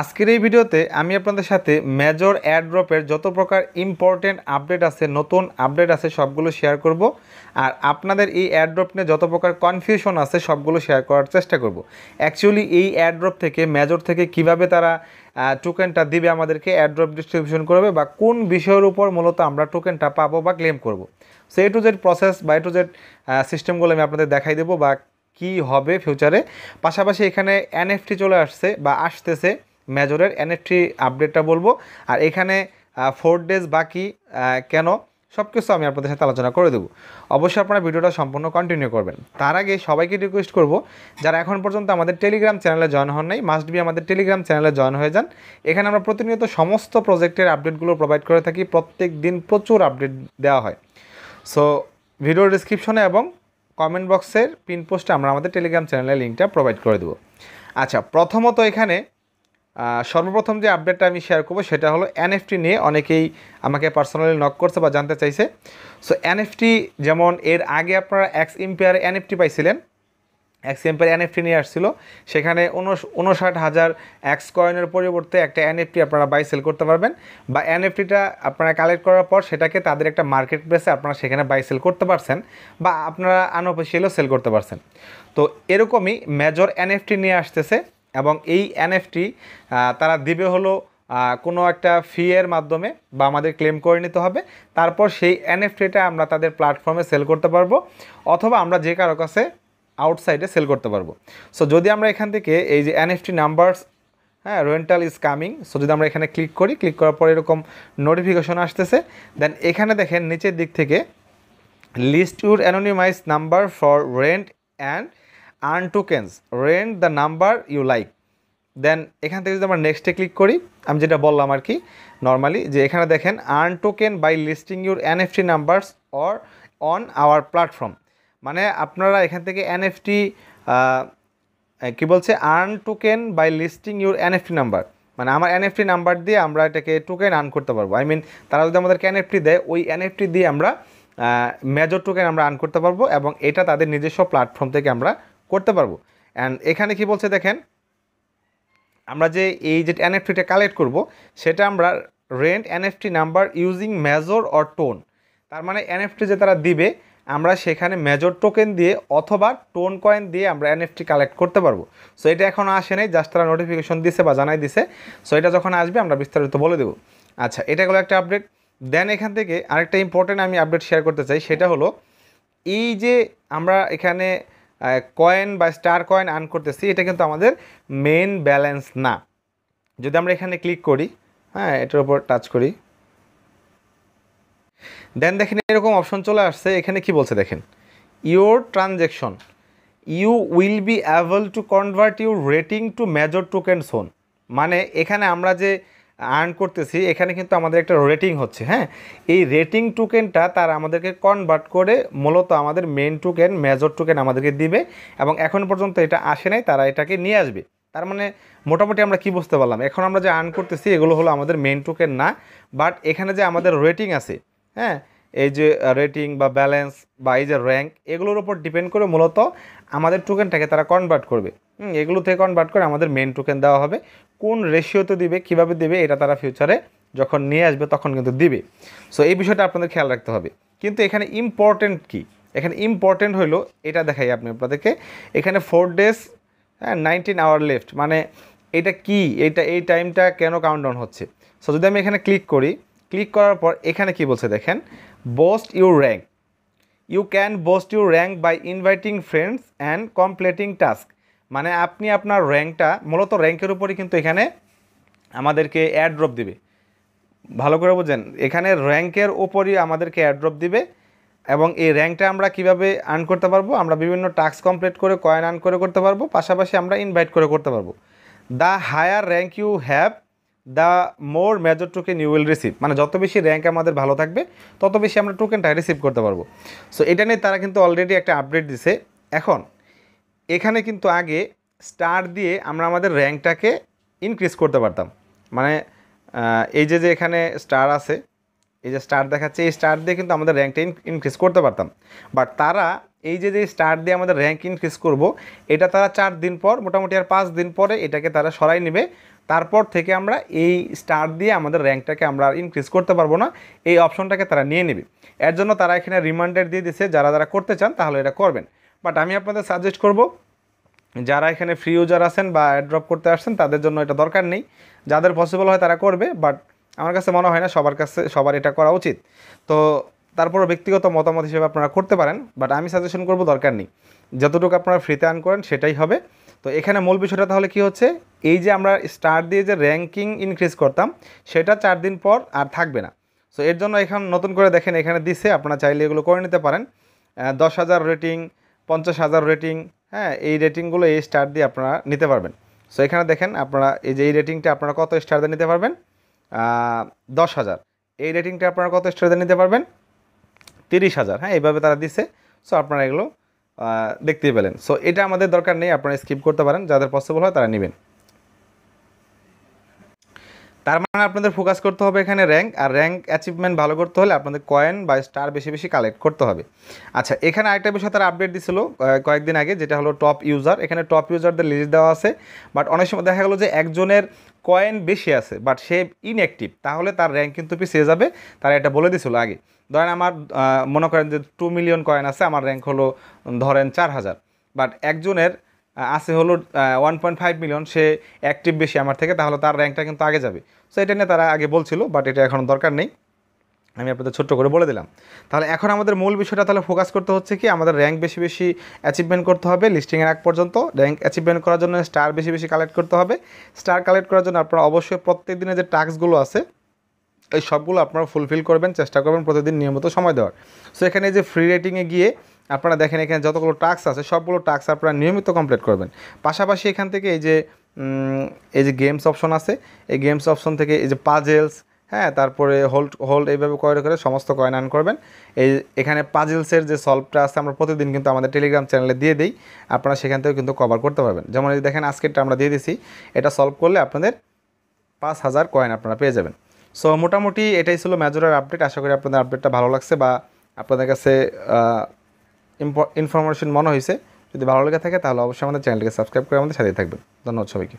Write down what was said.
আজকের এই ভিডিওতে আমি আপনাদের সাথে মেজর এয়ারড্রপের যত প্রকার ইম্পর্টেন্ট আপডেট আছে, নতুন আপডেট আছে, সবগুলো শেয়ার করব। আর আপনাদের এই এয়ারড্রপ নিয়ে যত প্রকার কনফিউশন আছে সবগুলো শেয়ার করার চেষ্টা করব। অ্যাকচুয়ালি এই এয়ারড্রপ থেকে, মেজর থেকে কিভাবে তারা টোকেনটা দিবে, আমাদেরকে এয়ারড্রপ ডিস্ট্রিবিউশন করবে, বা কোন বিষয়ের উপর মূলত আমরা টোকেনটা পাবো বা ক্লেম করব। So A to Z process বা এ টু জেড সিস্টেমগুলো আমি আপনাদের দেখাই দেবো বা কী হবে ফিউচারে। পাশাপাশি এখানে এনএফটি চলে আসছে বা আসতেছে, মেজরের এনএফটি আপডেটটা বলবো। আর এখানে 4 ডেজ বাকি কেন, সব কিছু আমি আপনাদের সাথে আলোচনা করে দেবো। অবশ্যই আপনারা ভিডিওটা সম্পূর্ণ কন্টিনিউ করবেন। তার আগে সবাইকে রিকোয়েস্ট করব, যারা এখন পর্যন্ত আমাদের টেলিগ্রাম চ্যানেলে জয়েন হন নাই, মাস্ট বি আমাদের টেলিগ্রাম চ্যানেলে জয়েন হয়ে যান। এখানে আমরা প্রতিনিয়ত সমস্ত প্রজেক্টের আপডেটগুলো প্রোভাইড করে থাকি, প্রত্যেক দিন প্রচুর আপডেট দেওয়া হয়। সো ভিডিওর ডিসক্রিপশনে এবং কমেন্ট বক্সের পিন পোস্টে আমরা আমাদের টেলিগ্রাম চ্যানেলের লিঙ্কটা প্রোভাইড করে দেবো। আচ্ছা, প্রথমত এখানে সর্বপ্রথম যে আপডেটটা আমি শেয়ার করবো সেটা হলো এনএফটি নিয়ে। অনেকেই আমাকে পার্সোনালি নক করছে বা জানতে চাইছে। সো এনএফটি, যেমন এর আগে আপনারা এক্স এম্পিয়ার এনএফটি পাইছিলেন, এক্স এম্পিয়ার এনএফটি নিয়ে আসছিল, সেখানে 59,000 এক্স কয়েনের পরিবর্তে একটা এনএফটি আপনারা বাই সেল করতে পারবেন, বা এনএফটিটা আপনারা কালেক্ট করার পর সেটাকে তাদের একটা মার্কেট প্লেসে আপনারা সেখানে বাই সেল করতে পারছেন, বা আপনারা আনঅফিসিয়ালও সেল করতে পারছেন। তো এরকমই মেজর এনএফটি নিয়ে আসতেছে, এবং এই এনএফটি তারা দিবে হলো কোনো একটা ফি এর মাধ্যমে, বা আমাদের ক্লেম করে নিতে হবে। তারপর সেই এনএফটিটা আমরা তাদের প্ল্যাটফর্মে সেল করতে পারবো, অথবা আমরা যে কারো কাছে আউটসাইডে সেল করতে পারবো। সো যদি আমরা এখান থেকে এই যে NFT numbers, rental is coming, so যদি আমরা এখানে ক্লিক করি, ক্লিক করার পর এরকম নোটিফিকেশন আসতেছে। দেন এখানে দেখেন নিচের দিক থেকে list your anonymise number for rent and earn tokens, rent the number you like. Then এখান থেকে যদি আমরা নেক্সটে ক্লিক করি, আমি যেটা বললাম আর কি নর্মালি, যে এখানে দেখেন earn token by listing your NFT numbers or on our platform. মানে আপনারা এখান থেকে এনএফটি কী বলছে, earn token by listing your NFT number, মানে আমার এনএফটি নাম্বার দিয়ে আমরা এটাকে টোকেন আর্ন করতে পারবো। আই মিন তারা যদি আমাদেরকে এনএফটি দেয়, ওই এনএফটি দিয়ে আমরা মেজর টোকেন আমরা আর্ন করতে পারবো, এবং এটা তাদের নিজস্ব প্ল্যাটফর্ম থেকে আমরা করতে পারবো। অ্যান্ড এখানে কি বলছে দেখেন, আমরা যে এই যে এনএফটিটা কালেক্ট করব, সেটা আমরা rent NFT number using major or tone. তার মানে এনএফটি যে তারা দিবে, আমরা সেখানে মেজর টোকেন দিয়ে অথবা টোন কয়েন দিয়ে আমরা এনএফটি কালেক্ট করতে পারবো। সো এটা এখনও আসে নাই, জাস্ট তারা নোটিফিকেশন দিছে বা জানাই দিছে। সো এটা যখন আসবে আমরা বিস্তারিত বলে দেবো। আচ্ছা, এটা হলো একটা আপডেট। দেন এখান থেকে আরেকটা ইম্পর্টেন্ট আমি আপডেট শেয়ার করতে চাই, সেটা হলো এই যে আমরা এখানে কয়েন বা স্টার কয়েন আর্ন করতেছি, এটা কিন্তু আমাদের মেন ব্যালেন্স না। যদি আমরা এখানে ক্লিক করি, এটার উপর টাচ করি, দেন দেখেন এরকম অপশন চলে আসছে। এখানে কি বলছে দেখেন, your transaction you will be able to convert your rating to major token soon. মানে এখানে আমরা যে আর্ন করতেছি, এখানে কিন্তু আমাদের একটা রেটিং হচ্ছে। এই রেটিং টোকেনটা তারা আমাদেরকে কনভার্ট করে মূলত আমাদের মেন টোকেন, মেজর টোকেন আমাদেরকে দিবে, এবং এখন পর্যন্ত এটা আসে নাই, তারা এটাকে নিয়ে আসবে। তার মানে মোটামুটি আমরা কি বুঝতে পারলাম, এখন আমরা যে আর্ন করতেছি এগুলো হলো আমাদের মেন টোকেন না, বাট এখানে যে আমাদের রেটিং আছে, এই যে রেটিং বা ব্যালেন্স বা এই যে র্যাঙ্ক, এগুলোর উপর ডিপেন্ড করে মূলত আমাদের টোকেনটাকে তারা কনভার্ট করবে। এগুলো থেকে কনভার্ট করে আমাদের মেন টোকেন দেওয়া হবে। কোন রেশিওতে দিবে, কীভাবে দিবে, এটা তারা ফিউচারে যখন নিয়ে আসবে তখন কিন্তু দিবে। সো এই বিষয়টা আপনাদের খেয়াল রাখতে হবে। কিন্তু এখানে ইম্পর্টেন্ট কি, এখানে ইম্পর্টেন্ট হলো এটা দেখাই আপনাদেরকে। এখানে 4 ডেজ 19 আওয়ার লেফট, মানে এটা কি, এই টাইমটা কেন কাউন্টডাউন হচ্ছে। সো যদি আমি এখানে ক্লিক করি, ক্লিক করার পর এখানে কি বলছে দেখেন, boost your rank, you can boost your rank by inviting friends and completing task. মানে আপনি আপনার র্যাঙ্কটা, মূলত র্যাঙ্কের উপরই কিন্তু এখানে আমাদেরকে এয়ারড্রপ দিবে। ভালো করে বুঝেন, এখানে র্যাঙ্কের ওপরই আমাদেরকে এয়ারড্রপ দিবে, এবং এই র্যাঙ্কটা আমরা কিভাবে আর্ন করতে পারবো, আমরা বিভিন্ন টাস্ক কমপ্লিট করে কয়েন আর্ন করে করতে পারবো, পাশাপাশি আমরা ইনভাইট করে করতে পারবো। The higher rank you have the more major token you will receive. মানে যত বেশি র্যাঙ্ক আমাদের ভালো থাকবে, তত বেশি আমরা টোকেনটা রিসিভ করতে পারবো। সো এটা নিয়ে তারা কিন্তু অলরেডি একটা আপডেট দিছে। এখন এখানে কিন্তু আগে স্টার দিয়ে আমরা আমাদের র্যাঙ্কটাকে ইনক্রিজ করতে পারতাম। মানে এই যে এখানে স্টার আছে, এই যে স্টার দেখাচ্ছে, এই স্টার দিয়ে কিন্তু আমাদের র্যাঙ্কটা ইনক্রিজ করতে পারতাম। বাট তারা এই যে স্টার দিয়ে আমাদের র্যাঙ্ক ইনক্রিজ করব, এটা তারা 4 দিন পর, মোটামুটি আর 5 দিন পরে এটাকে তারা সরাই নেবে। তারপর থেকে আমরা এই স্টার দিয়ে আমাদের র্যাঙ্কটাকে আমরা আর ইনক্রিজ করতে পারবো না, এই অপশনটাকে তারা নিয়ে নেবে। এর জন্য তারা এখানে রিমাইন্ডার দিয়ে দিচ্ছে, যারা যারা করতে চান তাহলে এটা করবেন। বাট আমি আপনাদের সাজেস্ট করব, যারা এখানে ফ্রি ইউজার আছেন বা অ্যাড্রপ করতে আসছেন তাদের জন্য এটা দরকার নেই। যাদের পসিবল হয় তারা করবে, বাট আমার কাছে মনে হয় না সবার এটা করা উচিত। তো তারপরও ব্যক্তিগত মতামত হিসেবে আপনারা করতে পারেন, বাট আমি সাজেশন করব দরকার নেই। যতটুকু আপনারা ফ্রিতে আর্ন করেন সেটাই হবে। তো এখানে মূল বিষয়টা তাহলে কি হচ্ছে, এই যে আমরা স্টার দিয়ে যে র্যাঙ্কিং ইনক্রিজ করতাম সেটা 4 দিন পর আর থাকবে না। সো এর জন্য এখানে নতুন করে দেখেন এখানে দিছে, আপনারা চাইলে এগুলো করে নিতে পারেন। 10,000 রেটিং, 50,000 রেটিং, হ্যাঁ এই রেটিংগুলো এই স্টার দিয়ে আপনারা নিতে পারবেন। সো এখানে দেখেন আপনারা এই যে এই রেটিংটা আপনারা কত স্টার দিয়ে নিতে পারবেন, 10,000। এই রেটিংটা আপনারা কত স্টার দিয়ে নিতে পারবেন, 30,000। হ্যাঁ এইভাবে তারা দিছে। সো আপনারা এগুলো দেখতেই পেলেন। সো এটা আমাদের দরকার নেই, আপনারা স্কিপ করতে পারেন, যাদের পসিবল হয় তারা নেবেন। তার মানে আপনাদের ফোকাস করতে হবে এখানে র্যাঙ্ক, আর র্যাঙ্ক অ্যাচিভমেন্ট ভালো করতে হলে আপনাদের কয়েন বা স্টার বেশি বেশি কালেক্ট করতে হবে। আচ্ছা, এখানে আরেকটা বিষয় তারা আপডেট দিছিল কয়েকদিন আগে, যেটা হলো টপ ইউজার। এখানে টপ ইউজারদের লিস্ট দেওয়া আছে, বাট অনেক সময় দেখা গেলো যে একজনের কয়েন বেশি আছে বাট সে ইনঅ্যাক্টিভ, তাহলে তার র্যাঙ্ক কিন্তু পিছিয়ে যাবে। তারা এটা বলে দিছিল আগে। ধরেন আমার মনে করেন যে 2 মিলিয়ন কয়েন আছে, আমার র্যাঙ্ক হলো ধরেন 4,000, বাট একজনের আছে হলো 1.5 মিলিয়ন, সে অ্যাক্টিভ বেশি আমার থেকে, তাহলে তার র্যাঙ্কটা কিন্তু আগে যাবে। সো এটা নিয়ে তারা আগে বলছিল, বাট এটা এখন দরকার নেই, আমি আপনাদের ছোট্ট করে বলে দিলাম। তাহলে এখন আমাদের মূল বিষয়টা তাহলে ফোকাস করতে হচ্ছে কি, আমাদের র্যাঙ্ক বেশি বেশি অ্যাচিভমেন্ট করতে হবে লিস্টিংয়ের আগ পর্যন্ত। র্যাঙ্ক অ্যাচিভমেন্ট করার জন্য স্টার বেশি বেশি কালেক্ট করতে হবে। স্টার কালেক্ট করার জন্য আপনারা অবশ্যই প্রত্যেক দিনের যে টাস্কগুলো আছে এই সবগুলো আপনারা ফুলফিল করবেন, চেষ্টা করবেন প্রতিদিন নিয়মিত সময় দেওয়ার। সো এখানে যে ফ্রি রেটিংয়ে গিয়ে আপনারা দেখেন এখানে যতগুলো টাস্ক আছে সবগুলো টাস্ক আপনারা নিয়মিত কমপ্লিট করবেন। পাশাপাশি এখান থেকে এই যে গেমস অপশন আছে, এই গেমস অপশন থেকে এই যে পাজেলস, হ্যাঁ তারপরে হোল্ড এইভাবে করে করে সমস্ত কয়েন আর্ন করবেন। এখানে পাজেলসের যে সলভটা আছে আমরা প্রতিদিন কিন্তু আমাদের টেলিগ্রাম চ্যানেলে দিয়ে দিই, আপনারা সেখান থেকেও কিন্তু কভার করতে পারবেন। যেমন এই দেখেন আজকেরটা আমরা দিয়ে দিছি, এটা সলভ করলে আপনাদের 5,000 কয়েন আপনারা পেয়ে যাবেন। সো মোটামুটি এটাই ছিল মেজরের আপডেট। আশা করি আপনাদের আপডেটটা ভালো লাগছে বা আপনাদের কাছে ইনফরমেশন মনে হয়েছে। যদি ভালো লেগে থাকে তাহলে অবশ্যই আমাদের চ্যানেলটিকে সাবস্ক্রাইব করে আমাদের সাথে থাকবেন। ধন্যবাদ সবাইকে।